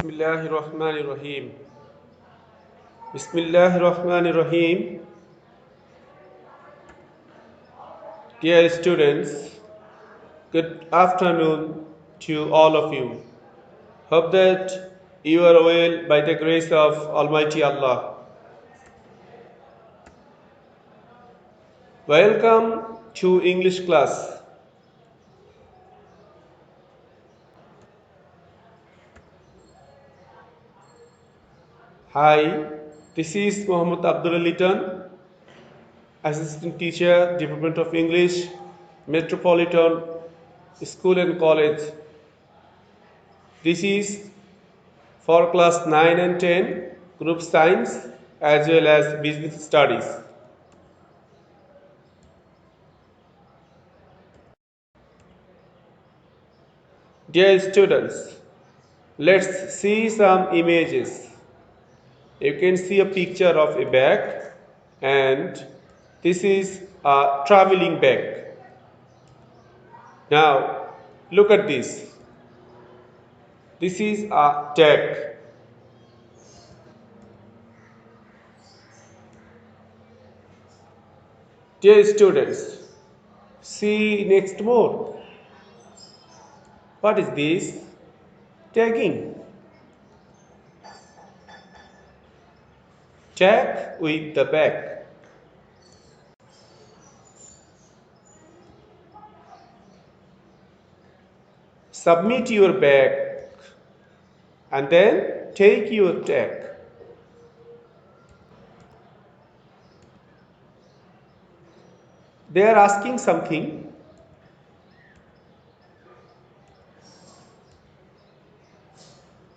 Bismillahirrahmanirrahim. Bismillahirrahmanirrahim. Dear students, good afternoon to all of you. Hope that you are well by the grace of Almighty Allah. Welcome to English class. Hi, this is Muhammad Abdul Litan, Assistant Teacher, Department of English, Metropolitan School and College. This is for class 9 and 10, group science as well as business studies. Dear students, let's see some images. You can see a picture of a bag, and this is a traveling bag. Now, look at this. This is a tag. Dear students, see next more. What is this? Tagging. Tag with the bag. Submit your bag and then take your tag. They are asking something.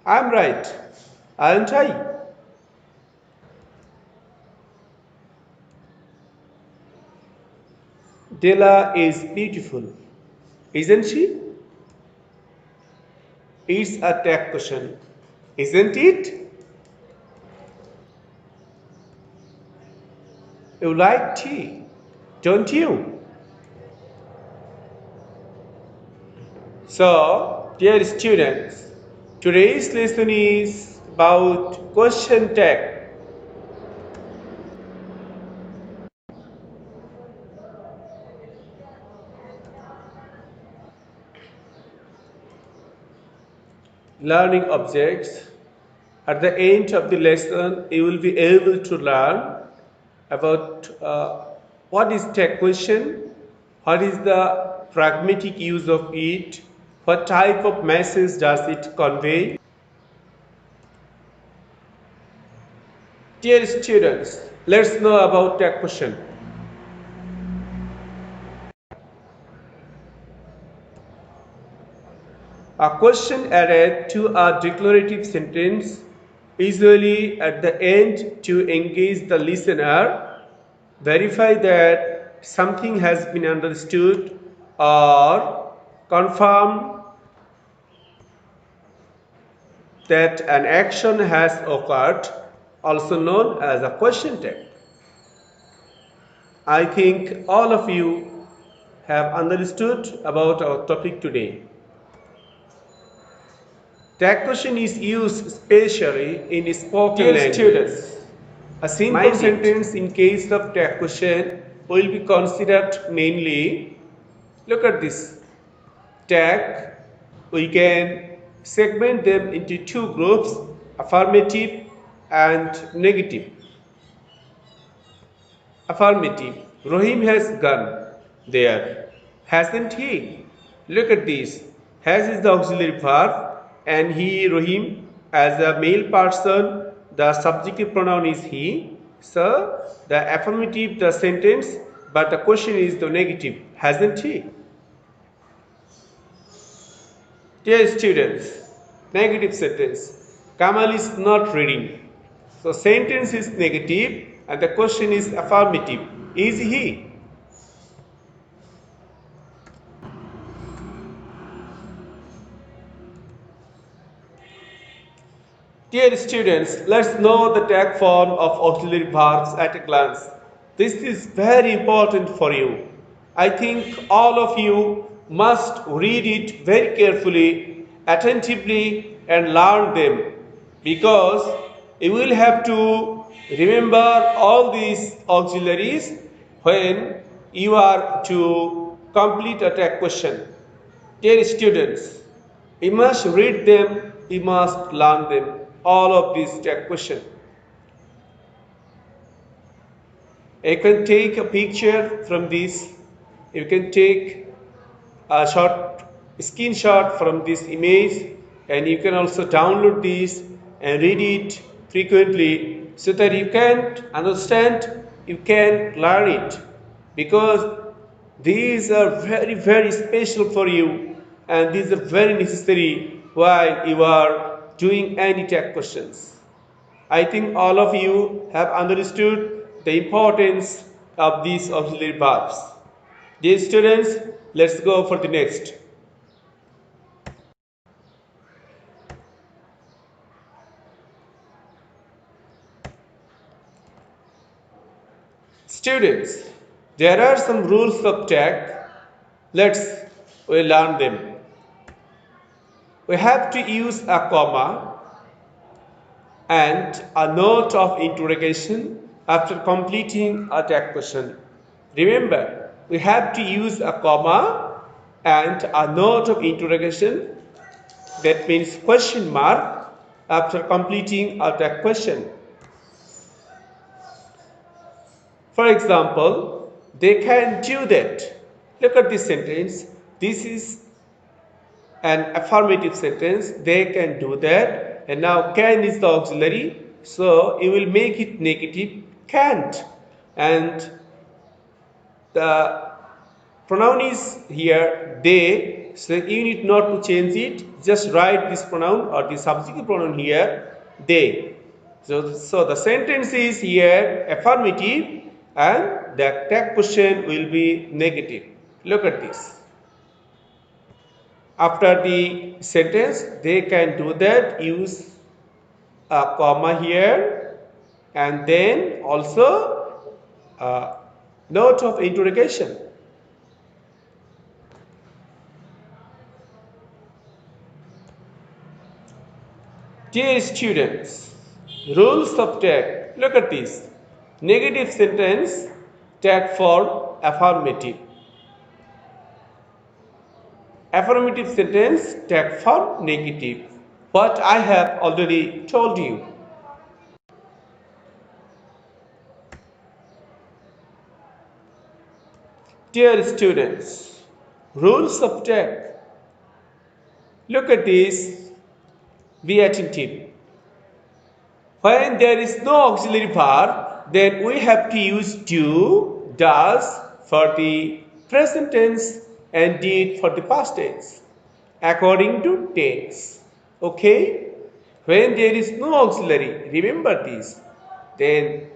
I'm right, aren't I? Della is beautiful, isn't she? It's a tag question, isn't it? You like tea, don't you? So, dear students, today's lesson is about question tag. Learning objects. At the end of the lesson, you will be able to learn about what is tag question, what is the pragmatic use of it, what type of message does it convey. Dear students, let's know about tag question. A question added to a declarative sentence, usually at the end to engage the listener, verify that something has been understood, or confirm that an action has occurred, also known as a question tag. I think all of you have understood about our topic today. Tag question is used especially in spoken language. Students, a simple sentence in case of tag question will be considered mainly. Look at this. Tag, we can segment them into two groups, affirmative and negative. Affirmative. Rohim has gun there, hasn't he? Look at this. Has is the auxiliary verb, and he, Rohim, as a male person, the subjective pronoun is he. So the affirmative, the sentence, but the question is the negative, hasn't he? Dear students, negative sentence. Kamal is not reading. So sentence is negative and the question is affirmative. Is he? Dear students, let's know the tag form of auxiliary verbs at a glance. This is very important for you. I think all of you must read it very carefully, attentively, and learn them because you will have to remember all these auxiliaries when you are to complete a tag question. Dear students, you must read them, you must learn them, all of these tag questions. You can take a picture from this, you can take a short screenshot from this image, and you can also download this and read it frequently so that you can understand, you can learn it, because these are very special for you, and these are very necessary while you are doing any tag questions. I think all of you have understood the importance of these auxiliary verbs. Dear students, let's go for the next. Students, there are some rules of tag. We learn them. We have to use a comma and a note of interrogation after completing a tag question. Remember, we have to use a comma and a note of interrogation, that means question mark, after completing a tag question. For example, they can do that. Look at this sentence. This is an affirmative sentence. They can do that. And now can is the auxiliary. So you will make it negative, can't. And the pronoun is here they. So you need not to change it. Just write this pronoun or the subject pronoun here, they. So the sentence is here affirmative, and the tag question will be negative. Look at this. After the sentence, they can do that, use a comma here, and then also a note of interrogation. Dear students, rules of tag. Look at this. Negative sentence, tag for affirmative. Affirmative sentence, tag for negative. What I have already told you. Dear students, rules of tag. Look at this. Be attentive. When there is no auxiliary verb, then we have to use do, does for the present tense and did for the past tense, according to tense. Okay? When there is no auxiliary, remember this. Then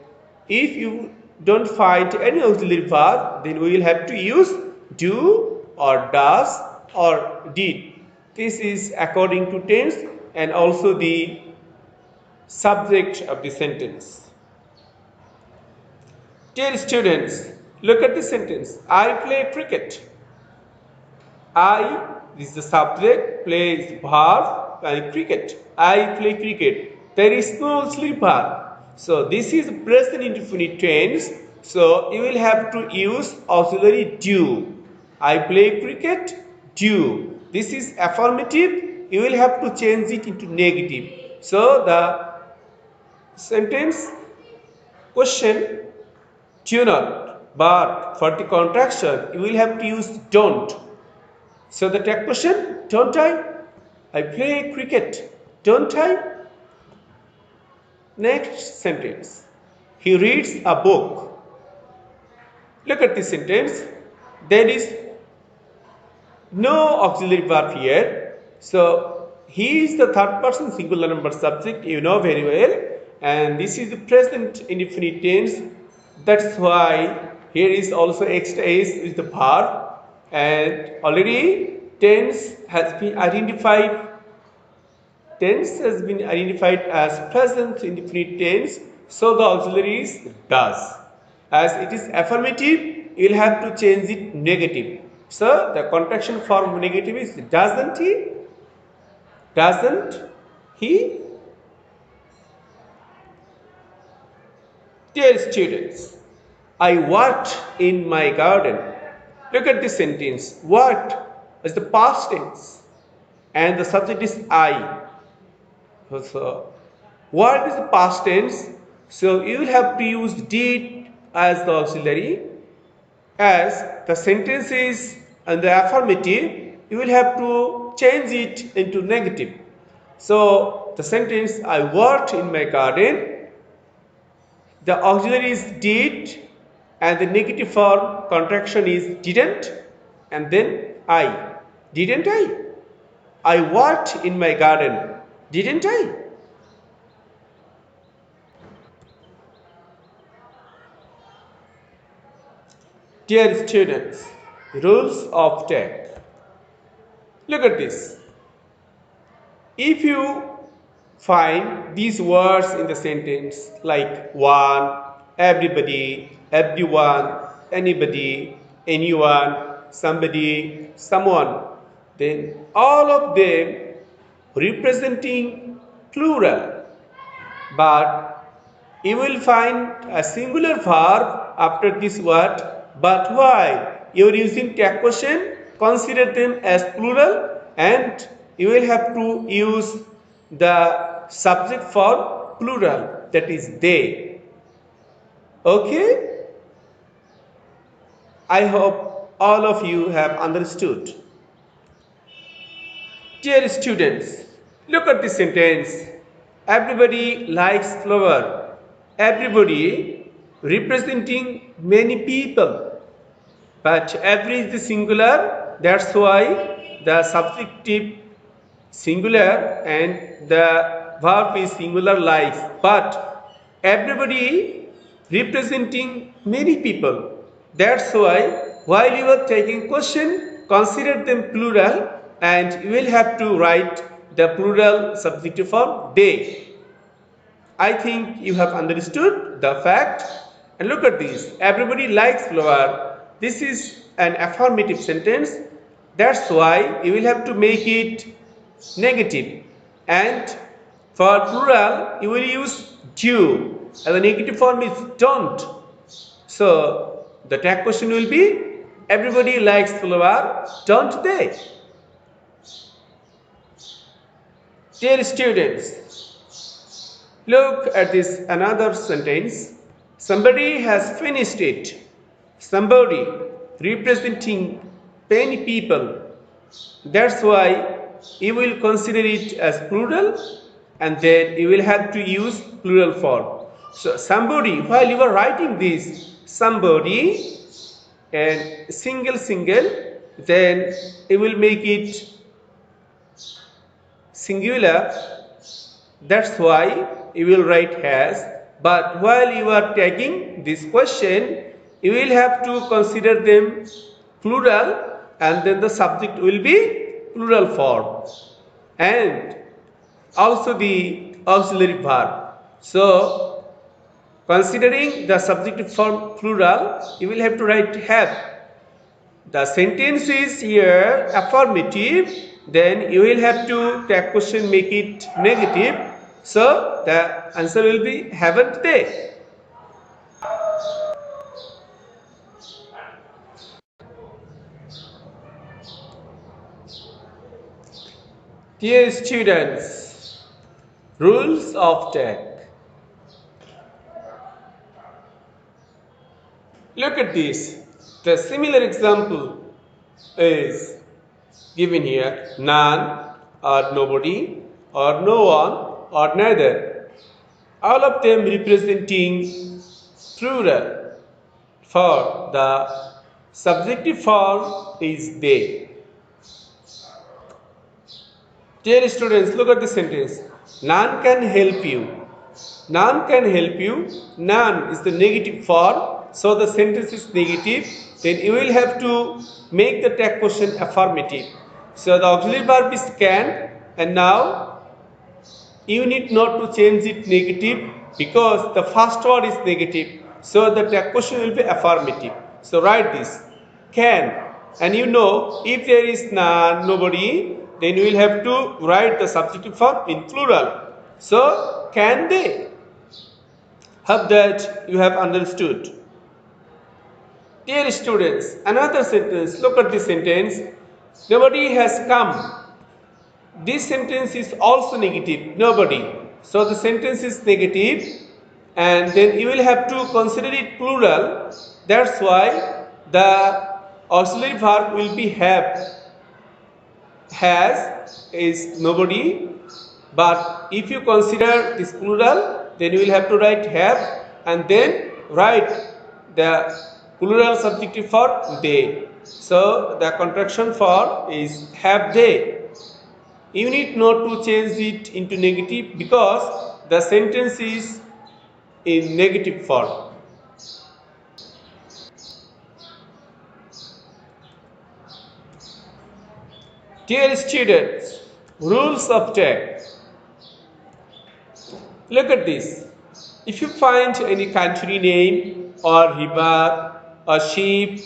if you don't find any auxiliary verb, then we will have to use do or does or did. This is according to tense and also the subject of the sentence. Dear students, look at the sentence. I play cricket. I is the subject, play is verb, and cricket. I play cricket. There is no auxiliary verb. So this is present indefinite tense. So you will have to use auxiliary do. I play cricket, do. This is affirmative. You will have to change it into negative. So the sentence question do not, but for the contraction you will have to use don't. So the tag question, don't I? I play cricket, don't I? Next sentence, he reads a book. Look at this sentence. There is no auxiliary verb here. So he is the third person singular number subject, you know very well, and this is the present indefinite tense. That's why here is also extra s with the verb, and already tense has been identified. Tense has been identified as present indefinite tense, so the auxiliary is does. As it is affirmative, you will have to change it negative. So the contraction form negative is doesn't he? Doesn't he? Dear students, I worked in my garden. Look at this sentence. Worked is the past tense and the subject is I. So, work is the past tense. So, you will have to use did as the auxiliary. As the sentence is in the affirmative, you will have to change it into negative. So, the sentence I worked in my garden, the auxiliary is did and the negative form contraction is didn't and then I. Didn't I? I worked in my garden. Didn't I? Dear students, rules of tech. Look at this. If you find these words in the sentence like one, everybody, everyone, anybody, anyone, somebody, someone, then all of them representing plural. But you will find a singular verb after this word, but while you are using tag question, consider them as plural and you will have to use the subject for plural, that is they. Okay? I hope all of you have understood. Dear students, look at this sentence. Everybody likes flower. Everybody representing many people. But every is the singular, that's why the subjective singular and the verb is singular likes. But everybody representing many people. That's why while you are taking question, consider them plural and you will have to write the plural subjective form they. I think you have understood the fact. And look at this. Everybody likes flower. This is an affirmative sentence. That's why you will have to make it negative. And for plural, you will use do. And the negative form is don't. So the tag question will be everybody likes flower, don't they? Dear students, look at this another sentence. Somebody has finished it. Somebody representing many people. That's why you will consider it as plural and then you will have to use plural form. So somebody, while you are writing this, somebody and single, then you will make it singular. That's why you will write has. But while you are taking this question, you will have to consider them plural and then the subject will be plural form and also the auxiliary verb. So considering the subjective form plural, you will have to write have. The sentence is here affirmative, then you will have to tag question make it negative. So the answer will be haven't they. Dear students, rules of tag. Look at this. The similar example is given here. None or nobody or no one or neither. All of them representing plural. For the subjective form is they. Dear students, look at this sentence. None can help you. None can help you. None is the negative form. So the sentence is negative. Then you will have to make the tag question affirmative. So the auxiliary verb is can and now you need not to change it negative because the first word is negative. So the tag question will be affirmative. So write this can and you know if there is none, nobody, then you will have to write the subjective form in plural. So can they? Hope that you have understood. Dear students, another sentence. Look at this sentence. Nobody has come. This sentence is also negative. Nobody. So the sentence is negative, and then you will have to consider it plural. That's why the auxiliary verb will be have. Has is nobody, but if you consider this plural, then you will have to write have and then write the plural subjective for they. So the contraction for is have they. You need not to change it into negative because the sentence is in negative form. Dear students, rules of text. Look at this. If you find any country name or river or sheep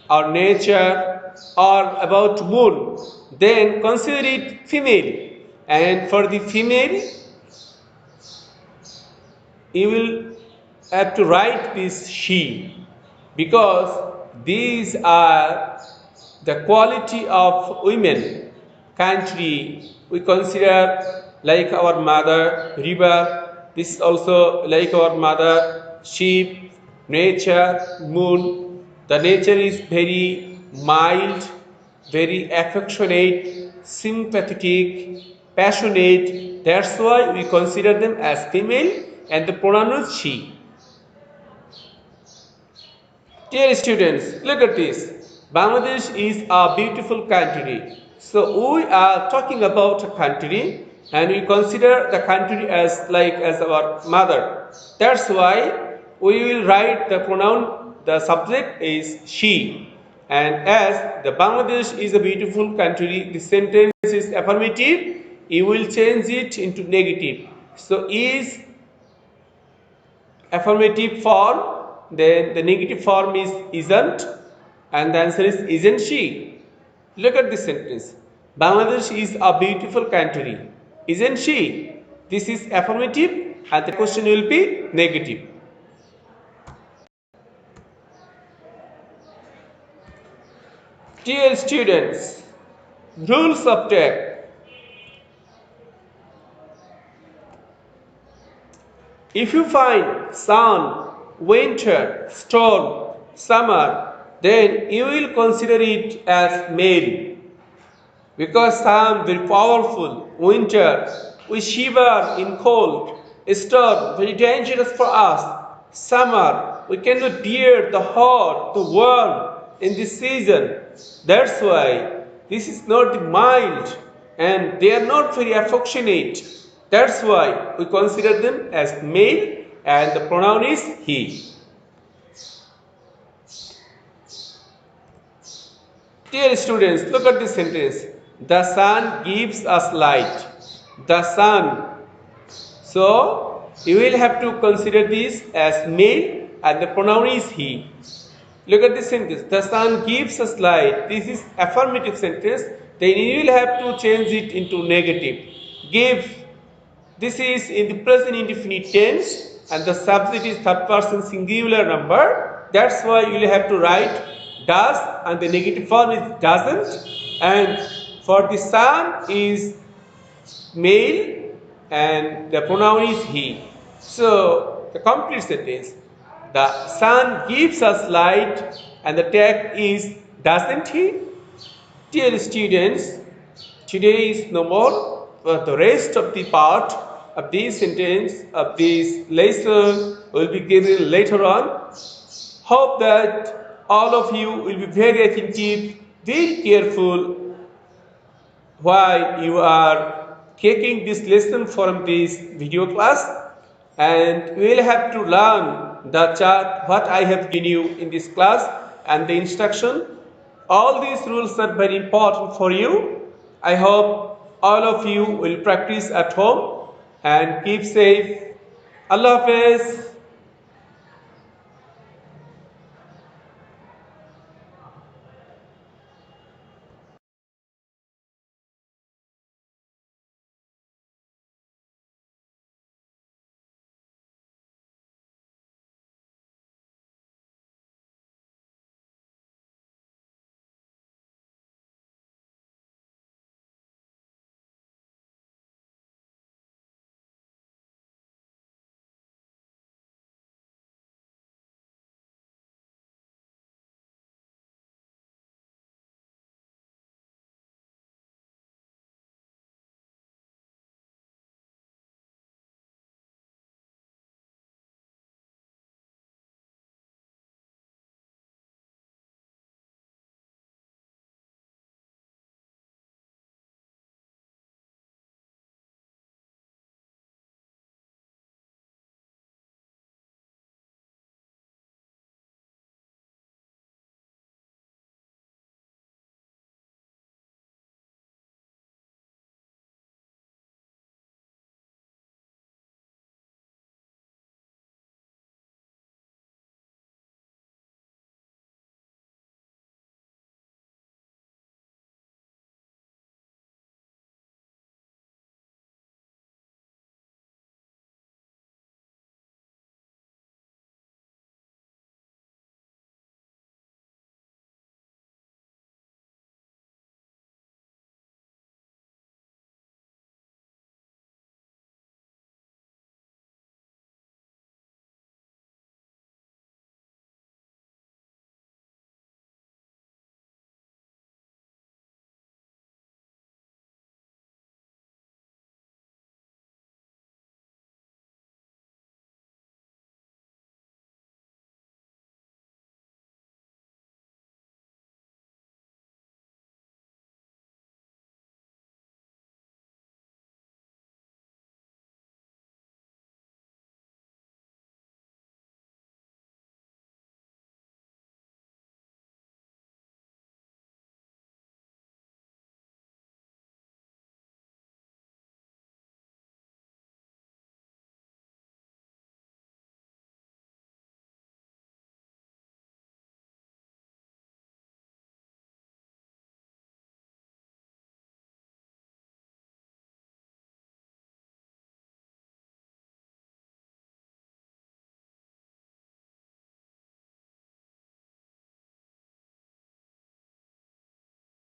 or nature or about moon, then consider it female. And for the female, you will have to write this she, because these are the quality of women. Country we consider like our mother, river, this is also like our mother, sheep, nature, moon. The nature is very mild, very affectionate, sympathetic, passionate. That's why we consider them as female and the pronoun is she. Dear students, look at this. Bangladesh is a beautiful country. So we are talking about a country and we consider the country as our mother. That's why we will write the pronoun, the subject is she. And as the Bangladesh is a beautiful country, the sentence is affirmative, you will change it into negative. So is affirmative form, then the negative form is isn't, and the answer is isn't she. Look at this sentence. Bangladesh is a beautiful country. Isn't she? This is affirmative and the question will be negative. Dear students, rules of text. If you find sun, winter, storm, summer, then you will consider it as male. Because sun very powerful, winter we shiver in cold, storm very dangerous for us, summer we cannot bear the hot, the warm in this season. That's why this is not mild and they are not very affectionate. That's why we consider them as male and the pronoun is he. Dear students, look at this sentence. The sun gives us light. The sun. So, you will have to consider this as male and the pronoun is he. Look at this sentence. The sun gives us light. This is affirmative sentence. Then you will have to change it into negative. Give. This is in the present indefinite tense and the subject is third person singular number. That's why you will have to write does and the negative form is doesn't, and for the sun is male and the pronoun is he. So the complete sentence, the sun gives us light and the tag is doesn't he? Dear students, today is no more, but the rest of the part of this sentence of this lesson will be given later on. Hope that all of you will be very attentive, very careful while you are taking this lesson from this video class, and we will have to learn the chart what I have given you in this class and the instruction. All these rules are very important for you. I hope all of you will practice at home and keep safe. Allah Hafiz.